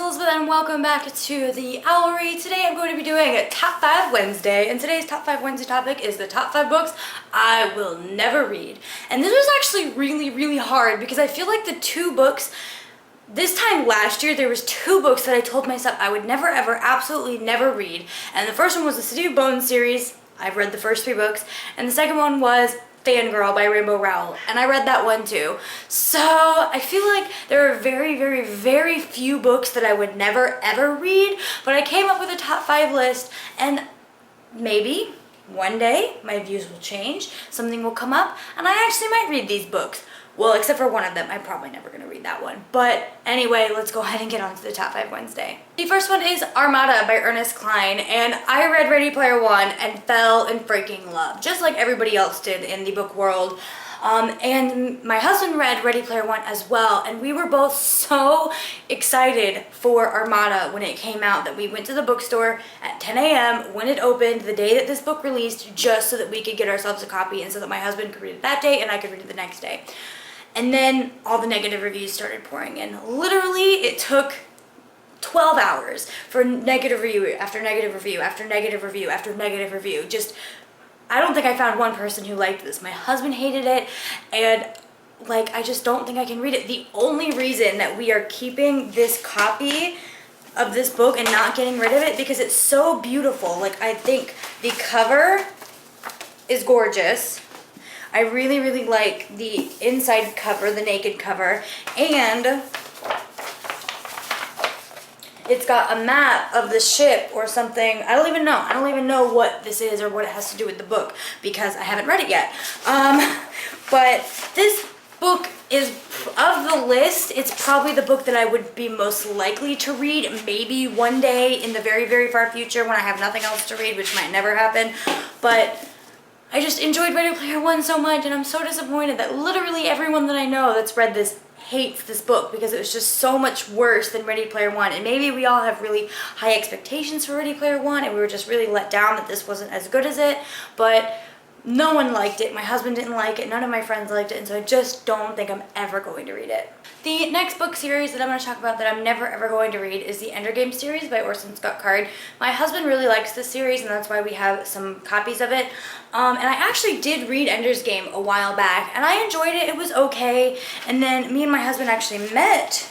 Elizabeth and welcome back to the Owlery. Today I'm going to be doing a Top 5 Wednesday, and today's Top 5 Wednesday topic is the top 5 books I will never read. And this was actually really hard because I feel like the two books, this time last year there was two books that I told myself I would never ever, absolutely never read. And the first one was the City of Bones series. I've read the first 3 books. And the second one was Fangirl by Rainbow Rowell, and I read that one too. So I feel like there are very few books that I would never ever read, but I came up with a top 5 list, and maybe one day my views will change, something will come up, and I actually might read these books. Well, except for one of them, I'm probably never going to read that one. But anyway, let's go ahead and get on to the Top 5 Wednesday. The first one is Armada by Ernest Cline, and I read Ready Player One and fell in freaking love, just like everybody else did in the book world. And my husband read Ready Player One as well, and we were both so excited for Armada when it came out that we went to the bookstore at 10 a.m. when it opened, the day that this book released, just so that we could get ourselves a copy and so that my husband could read it that day and I could read it the next day. And then all the negative reviews started pouring in. Literally, it took 12 hours for negative review after negative review after negative review after negative review. Just, I don't think I found one person who liked this. My husband hated it, and like, I just don't think I can read it. The only reason that we are keeping this copy of this book and not getting rid of it, because it's so beautiful. Like, I think the cover is gorgeous. I really like the inside cover, the naked cover, and it's got a map of the ship or something. I don't even know. I don't even know what this is or what it has to do with the book because I haven't read it yet. But this book is, of the list, it's probably the book that I would be most likely to read maybe one day in the very far future when I have nothing else to read, which might never happen. But I just enjoyed Ready Player One so much, and I'm so disappointed that literally everyone that I know that's read this hates this book because it was just so much worse than Ready Player One. And maybe we all have really high expectations for Ready Player One and we were just really let down that this wasn't as good as it, but no one liked it. My husband didn't like it, none of my friends liked it, and so I just don't think I'm ever going to read it. The next book series that I'm going to talk about that I'm never ever going to read is the Ender Game series by Orson Scott Card. My husband really likes this series, and that's why we have some copies of it. And I actually did read Ender's Game a while back, and I enjoyed it. It was okay. And then me and my husband actually met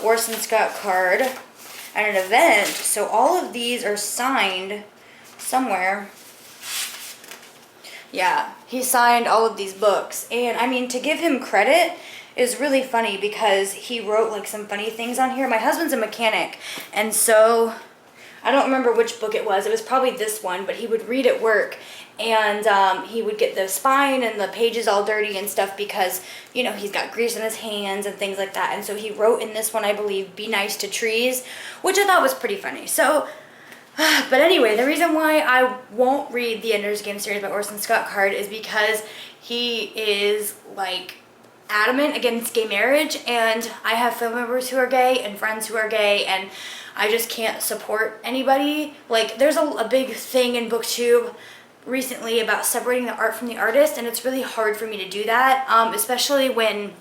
Orson Scott Card at an event, so all of these are signed somewhere. Yeah, he signed all of these books, and I mean, to give him credit is really funny because he wrote like some funny things on here. My husband's a mechanic, and so I don't remember which book it was. It was probably this one, but he would read at work, and he would get the spine and the pages all dirty and stuff because, you know, he's got grease in his hands and things like that. And so he wrote in this one, I believe, "Be nice to trees," which I thought was pretty funny. So, but anyway, the reason why I won't read the Ender's Game series by Orson Scott Card is because he is like adamant against gay marriage, and I have family members who are gay and friends who are gay, and I just can't support anybody. Like, there's a big thing in BookTube recently about separating the art from the artist, and it's really hard for me to do that, especially when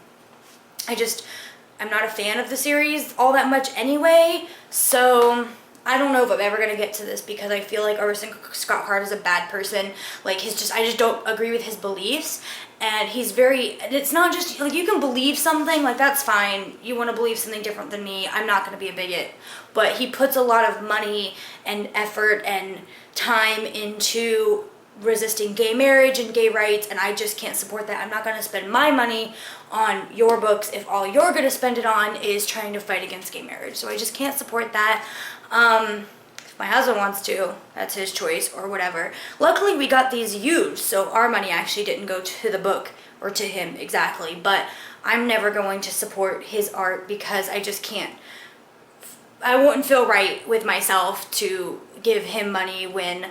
I'm not a fan of the series all that much anyway. So I don't know if I'm ever going to get to this because I feel like Orson Scott Card is a bad person. Like, I just don't agree with his beliefs. And it's not just, like, you can believe something, like, that's fine. You want to believe something different than me, I'm not going to be a bigot. But he puts a lot of money and effort and time into resisting gay marriage and gay rights, and I just can't support that. I'm not going to spend my money on your books if all you're going to spend it on is trying to fight against gay marriage. So I just can't support that. If my husband wants to, that's his choice or whatever. Luckily, we got these used, so our money actually didn't go to the book or to him exactly, but I'm never going to support his art because I just can't. I wouldn't feel right with myself to give him money when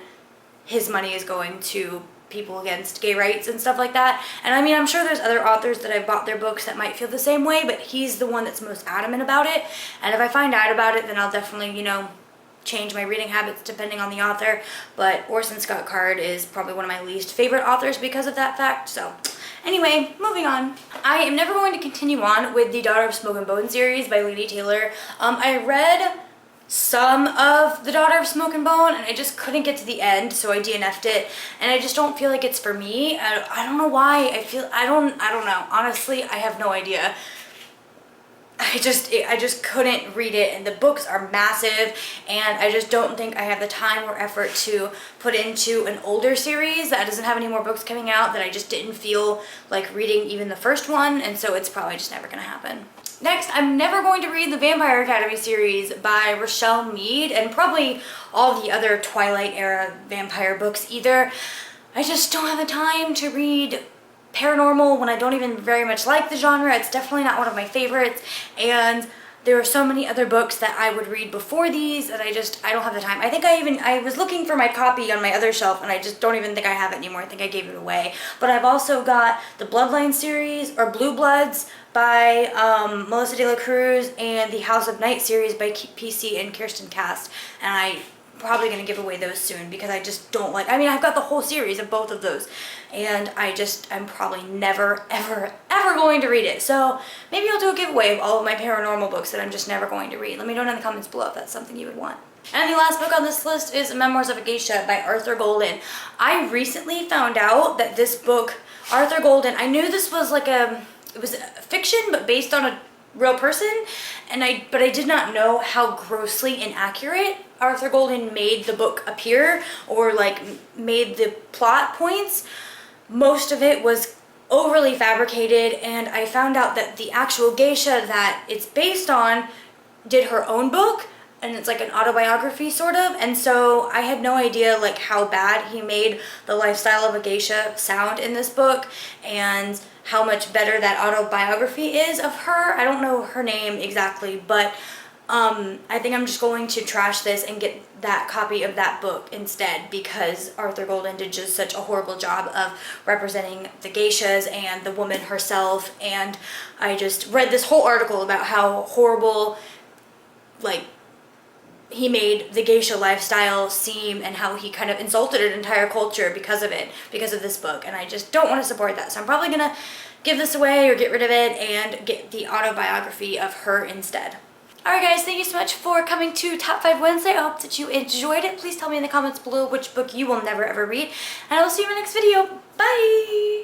his money is going to people against gay rights and stuff like that. And I mean, I'm sure there's other authors that I've bought their books that might feel the same way, but he's the one that's most adamant about it. And if I find out about it, then I'll definitely, you know, change my reading habits depending on the author. But Orson Scott Card is probably one of my least favorite authors because of that fact. So Anyway, moving on. I am never going to continue on with the Daughter of Smoke and Bone series by Lady Taylor. I read some of the Daughter of Smoke and Bone and I just couldn't get to the end, so I DNF'd it, and I just don't feel like it's for me. I don't know why. I don't know. Honestly, I have no idea. I just couldn't read it, and the books are massive, and I just don't think I have the time or effort to put into an older series that doesn't have any more books coming out, that I just didn't feel like reading even the first one, and so it's probably just never gonna happen. Next, I'm never going to read the Vampire Academy series by Rochelle Mead, and probably all the other Twilight era vampire books either. I just don't have the time to read paranormal when I don't even very much like the genre. It's definitely not one of my favorites, and there are so many other books that I would read before these that I don't have the time. I think I was looking for my copy on my other shelf, and I just don't even think I have it anymore. I think I gave it away. But I've also got the Bloodline series, or Blue Bloods, by Melissa de la Cruz, and the House of Night series by PC and Kirsten Cast, and I'm probably going to give away those soon because I just don't like, I mean, I've got the whole series of both of those, and I'm probably never, ever, ever going to read it. So maybe I'll do a giveaway of all of my paranormal books that I'm just never going to read. Let me know in the comments below if that's something you would want. And the last book on this list is Memoirs of a Geisha by Arthur Golden. I recently found out that this book, Arthur Golden, I knew this was like it was fiction but based on a real person, but I did not know how grossly inaccurate Arthur Golden made the book appear, or like made the plot points. Most of it was overly fabricated, and I found out that the actual geisha that it's based on did her own book, and it's like an autobiography sort of, and so I had no idea like how bad he made the lifestyle of a geisha sound in this book, and how much better that autobiography is of her. I don't know her name exactly, but I think I'm just going to trash this and get that copy of that book instead, because Arthur Golden did just such a horrible job of representing the geishas and the woman herself, and I just read this whole article about how horrible, like, he made the geisha lifestyle seem, and how he kind of insulted an entire culture because of it, because of this book, and I just don't want to support that. So I'm probably gonna give this away or get rid of it and get the autobiography of her instead. Alright guys, thank you so much for coming to Top 5 Wednesday. I hope that you enjoyed it. Please tell me in the comments below which book you will never ever read, and I will see you in my next video. Bye!